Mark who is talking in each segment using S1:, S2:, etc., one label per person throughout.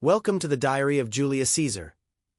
S1: Welcome to the Diary of Julius Caesar.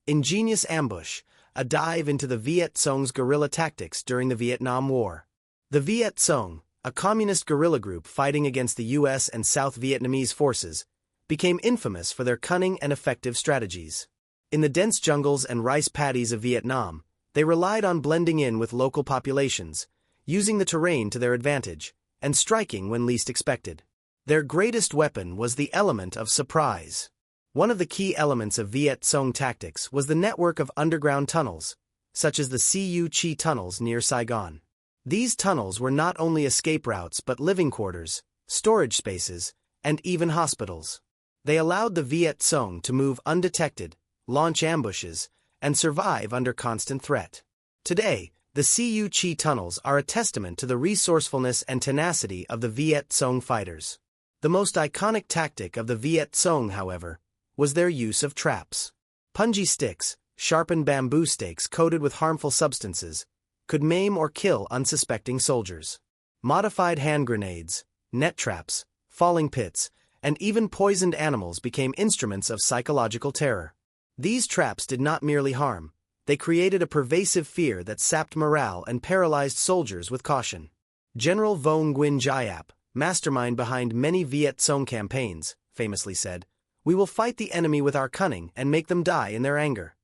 S1: Ingenious Ambush, a dive into the Viet Cong's guerrilla tactics during the Vietnam War. The Viet Cong, a communist guerrilla group fighting against the US and South Vietnamese forces, became infamous for their cunning and effective strategies. In the dense jungles and rice paddies of Vietnam, they relied on blending in with local populations, using the terrain to their advantage, and striking when least expected. Their greatest weapon was the element of surprise. One of the key elements of Viet Cong tactics was the network of underground tunnels, such as the Cu Chi tunnels near Saigon. These tunnels were not only escape routes but living quarters, storage spaces, and even hospitals. They allowed the Viet Cong to move undetected, launch ambushes, and survive under constant threat. Today, the Cu Chi tunnels are a testament to the resourcefulness and tenacity of the Viet Cong fighters. The most iconic tactic of the Viet Cong, however, was their use of traps. Punji sticks, sharpened bamboo stakes coated with harmful substances, could maim or kill unsuspecting soldiers. Modified hand grenades, net traps, falling pits, and even poisoned animals became instruments of psychological terror. These traps did not merely harm, they created a pervasive fear that sapped morale and paralyzed soldiers with caution. General Vong Nguyen Giap, mastermind behind many Viet Cong campaigns, famously said, "We will fight the enemy with our cunning and make them die in their anger."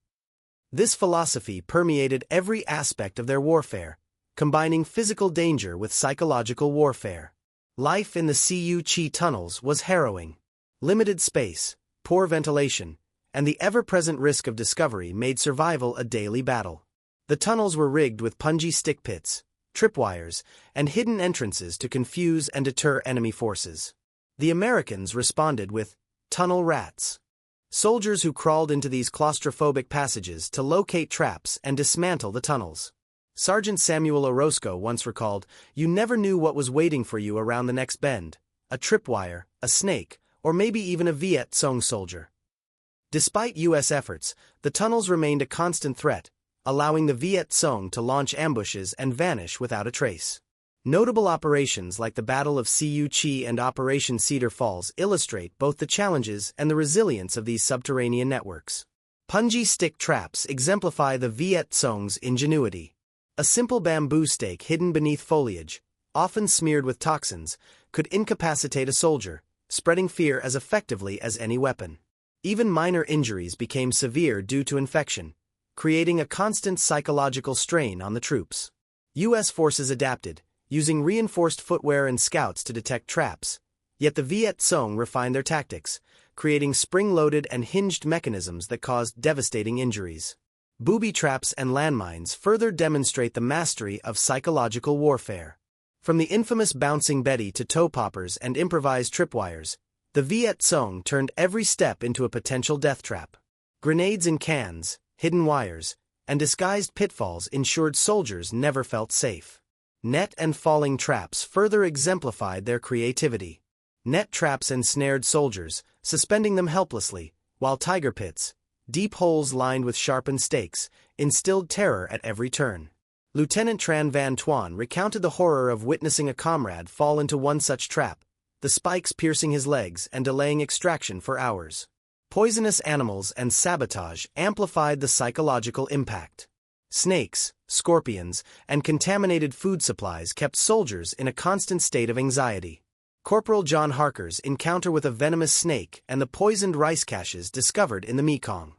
S1: This philosophy permeated every aspect of their warfare, combining physical danger with psychological warfare. Life in the Cu Chi tunnels was harrowing. Limited space, poor ventilation, and the ever-present risk of discovery made survival a daily battle. The tunnels were rigged with punji stick pits, tripwires, and hidden entrances to confuse and deter enemy forces. The Americans responded with tunnel rats. Soldiers who crawled into these claustrophobic passages to locate traps and dismantle the tunnels. Sergeant Samuel Orozco once recalled, "You never knew what was waiting for you around the next bend, a tripwire, a snake, or maybe even a Viet Cong soldier." Despite US efforts, the tunnels remained a constant threat, allowing the Viet Cong to launch ambushes and vanish without a trace. Notable operations like the Battle of Cu Chi and Operation Cedar Falls illustrate both the challenges and the resilience of these subterranean networks. Punji stick traps exemplify the Viet Cong's ingenuity. A simple bamboo stake hidden beneath foliage, often smeared with toxins, could incapacitate a soldier, spreading fear as effectively as any weapon. Even minor injuries became severe due to infection, creating a constant psychological strain on the troops. US forces adapted, using reinforced footwear and scouts to detect traps, yet the Viet Cong refined their tactics, creating spring-loaded and hinged mechanisms that caused devastating injuries. Booby traps and landmines further demonstrate the mastery of psychological warfare. From the infamous Bouncing Betty to toe poppers and improvised tripwires, the Viet Cong turned every step into a potential death trap. Grenades in cans, hidden wires, and disguised pitfalls ensured soldiers never felt safe. Net and falling traps further exemplified their creativity. Net traps ensnared soldiers, suspending them helplessly, while tiger pits, deep holes lined with sharpened stakes, instilled terror at every turn. Lieutenant Tran Van Tuan recounted the horror of witnessing a comrade fall into one such trap, the spikes piercing his legs and delaying extraction for hours. Poisonous animals and sabotage amplified the psychological impact. Snakes, scorpions, and contaminated food supplies kept soldiers in a constant state of anxiety. Corporal John Harker's encounter with a venomous snake and the poisoned rice caches discovered in the Mekong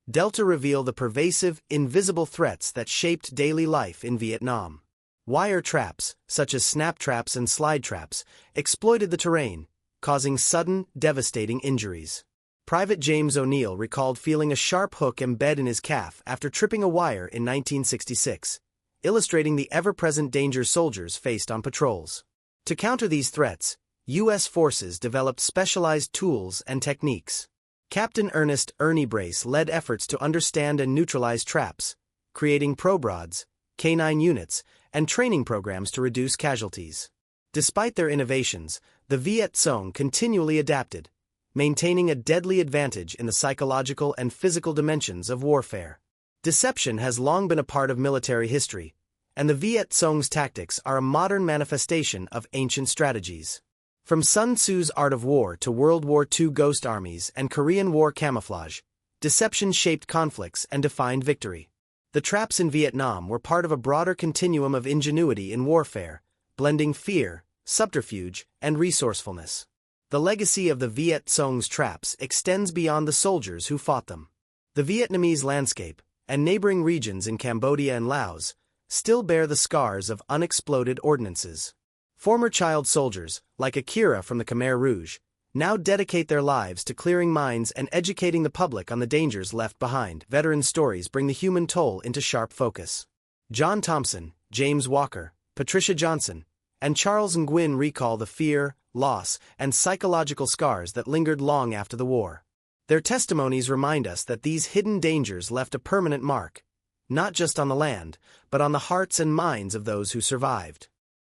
S1: Delta reveal the pervasive, invisible threats that shaped daily life in Vietnam. Wire traps, such as snap traps and slide traps, exploited the terrain, causing sudden, devastating injuries. Private James O'Neill recalled feeling a sharp hook embed in his calf after tripping a wire in 1966, illustrating the ever-present danger soldiers faced on patrols. To counter these threats, U.S. forces developed specialized tools and techniques. Captain Ernest Ernie Brace led efforts to understand and neutralize traps, creating probrods, canine units, and training programs to reduce casualties. Despite their innovations, the Viet Cong continually adapted, maintaining a deadly advantage in the psychological and physical dimensions of warfare. Deception has long been a part of military history, and the Viet Cong's tactics are a modern manifestation of ancient strategies. From Sun Tzu's Art of War to World War II ghost armies and Korean War camouflage, deception shaped conflicts and defined victory. The traps in Vietnam were part of a broader continuum of ingenuity in warfare, blending fear, subterfuge, and resourcefulness. The legacy of the Viet Cong's traps extends beyond the soldiers who fought them. The Vietnamese landscape, and neighboring regions in Cambodia and Laos, still bear the scars of unexploded ordnances. Former child soldiers, like Akira from the Khmer Rouge, now dedicate their lives to clearing mines and educating the public on the dangers left behind. Veteran stories bring the human toll into sharp focus. John Thompson, James Walker, Patricia Johnson, and Charles Nguyen recall the fear, loss, and psychological scars that lingered long after the war. Their testimonies remind us that these hidden dangers left a permanent mark, not just on the land, but on the hearts and minds of those who survived.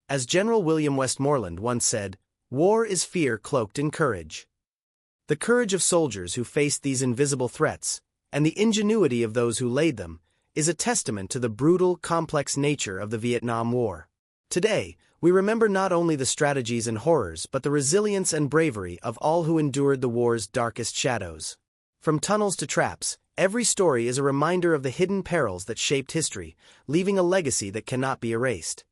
S1: As General William Westmoreland once said, "War is fear cloaked in courage." The courage of soldiers who faced these invisible threats, and the ingenuity of those who laid them, is a testament to the brutal, complex nature of the Vietnam War. Today, we remember not only the strategies and horrors but the resilience and bravery of all who endured the war's darkest shadows. From tunnels to traps, every story is a reminder of the hidden perils that shaped history, leaving a legacy that cannot be erased.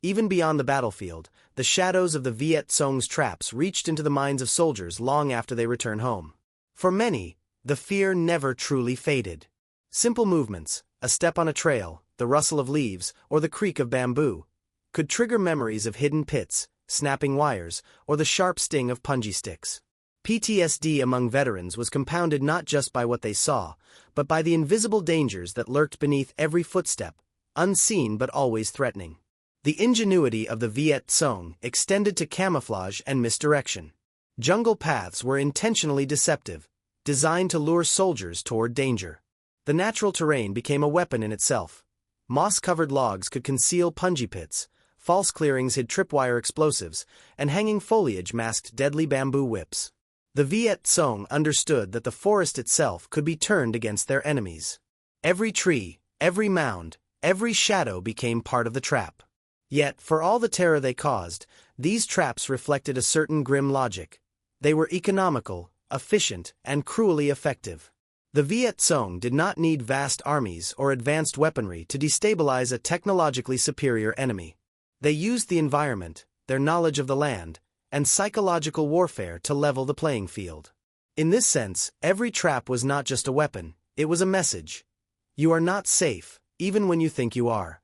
S1: Even beyond the battlefield, the shadows of the Viet Cong's traps reached into the minds of soldiers long after they returned home. For many, the fear never truly faded. Simple movements, a step on a trail, the rustle of leaves, or the creak of bamboo, could trigger memories of hidden pits, snapping wires, or the sharp sting of punji sticks. PTSD among veterans was compounded not just by what they saw, but by the invisible dangers that lurked beneath every footstep, unseen but always threatening. The ingenuity of the Viet Cong extended to camouflage and misdirection. Jungle paths were intentionally deceptive, designed to lure soldiers toward danger. The natural terrain became a weapon in itself. Moss-covered logs could conceal punji pits, false clearings hid tripwire explosives, and hanging foliage masked deadly bamboo whips. The Viet Cong understood that the forest itself could be turned against their enemies. Every tree, every mound, every shadow became part of the trap. Yet, for all the terror they caused, these traps reflected a certain grim logic. They were economical, efficient, and cruelly effective. The Viet Cong did not need vast armies or advanced weaponry to destabilize a technologically superior enemy. They used the environment, their knowledge of the land, and psychological warfare to level the playing field. In this sense, every trap was not just a weapon, it was a message. You are not safe, even when you think you are.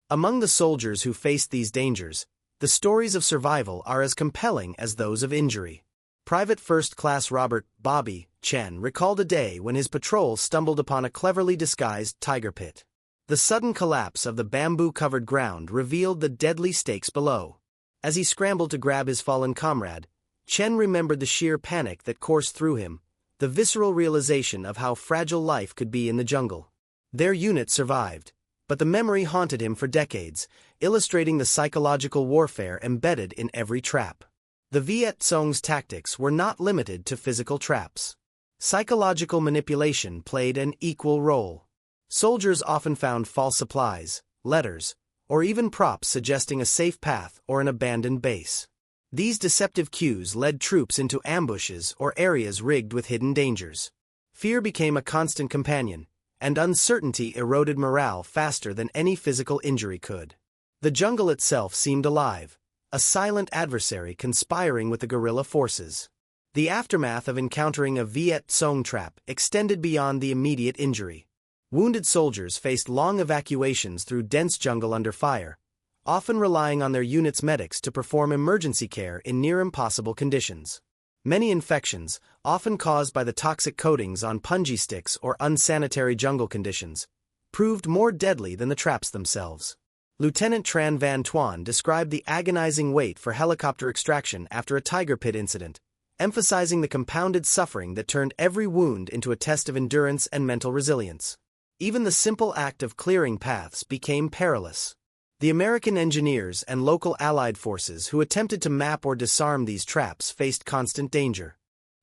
S1: Among the soldiers who faced these dangers, the stories of survival are as compelling as those of injury. Private First Class Robert "Bobby" Chen recalled a day when his patrol stumbled upon a cleverly disguised tiger pit. The sudden collapse of the bamboo-covered ground revealed the deadly stakes below. As he scrambled to grab his fallen comrade, Chen remembered the sheer panic that coursed through him, the visceral realization of how fragile life could be in the jungle. Their unit survived, but the memory haunted him for decades, illustrating the psychological warfare embedded in every trap. The Viet Cong's tactics were not limited to physical traps. Psychological manipulation played an equal role. Soldiers often found false supplies, letters, or even props suggesting a safe path or an abandoned base. These deceptive cues led troops into ambushes or areas rigged with hidden dangers. Fear became a constant companion, and uncertainty eroded morale faster than any physical injury could. The jungle itself seemed alive, a silent adversary conspiring with the guerrilla forces. The aftermath of encountering a Viet Cong trap extended beyond the immediate injury. Wounded soldiers faced long evacuations through dense jungle under fire, often relying on their unit's medics to perform emergency care in near-impossible conditions. Many infections, often caused by the toxic coatings on punji sticks or unsanitary jungle conditions, proved more deadly than the traps themselves. Lieutenant Tran Van Tuan described the agonizing wait for helicopter extraction after a tiger pit incident, emphasizing the compounded suffering that turned every wound into a test of endurance and mental resilience. Even the simple act of clearing paths became perilous. The American engineers and local Allied forces who attempted to map or disarm these traps faced constant danger.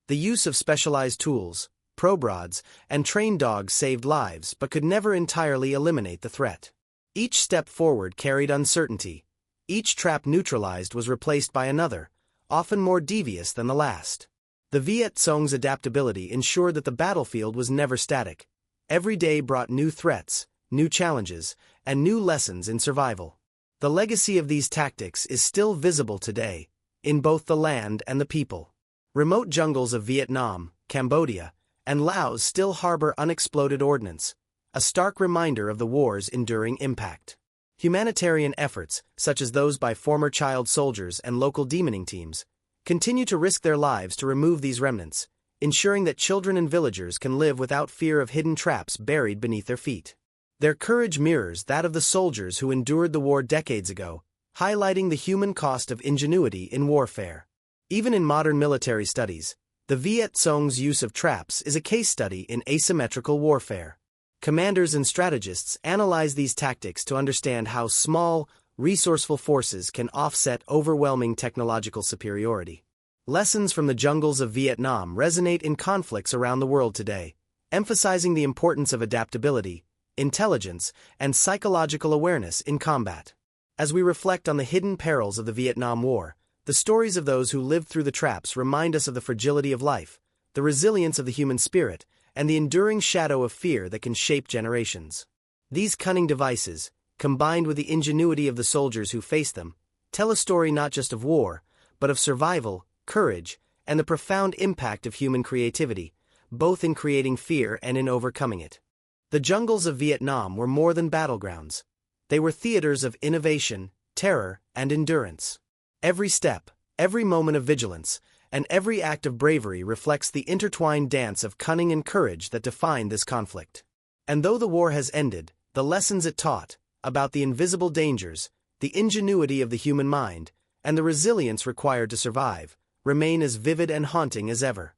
S1: The use of specialized tools, probe rods, and trained dogs saved lives but could never entirely eliminate the threat. Each step forward carried uncertainty. Each trap neutralized was replaced by another, often more devious than the last. The Viet Cong's adaptability ensured that the battlefield was never static. Every day brought new threats, new challenges, and new lessons in survival. The legacy of these tactics is still visible today, in both the land and the people. Remote jungles of Vietnam, Cambodia, and Laos still harbor unexploded ordnance, a stark reminder of the war's enduring impact. Humanitarian efforts, such as those by former child soldiers and local demoning teams, continue to risk their lives to remove these remnants, ensuring that children and villagers can live without fear of hidden traps buried beneath their feet. Their courage mirrors that of the soldiers who endured the war decades ago, highlighting the human cost of ingenuity in warfare. Even in modern military studies, the Viet Cong's use of traps is a case study in asymmetrical warfare. Commanders and strategists analyze these tactics to understand how small, resourceful forces can offset overwhelming technological superiority. Lessons from the jungles of Vietnam resonate in conflicts around the world today, emphasizing the importance of adaptability, intelligence, and psychological awareness in combat. As we reflect on the hidden perils of the Vietnam War, the stories of those who lived through the traps remind us of the fragility of life, the resilience of the human spirit, and the enduring shadow of fear that can shape generations. These cunning devices, combined with the ingenuity of the soldiers who faced them, tell a story not just of war, but of survival, courage, and the profound impact of human creativity, both in creating fear and in overcoming it. The jungles of Vietnam were more than battlegrounds. They were theaters of innovation, terror, and endurance. Every step, every moment of vigilance, and every act of bravery reflects the intertwined dance of cunning and courage that defined this conflict. And though the war has ended, the lessons it taught, about the invisible dangers, the ingenuity of the human mind, and the resilience required to survive, remain as vivid and haunting as ever.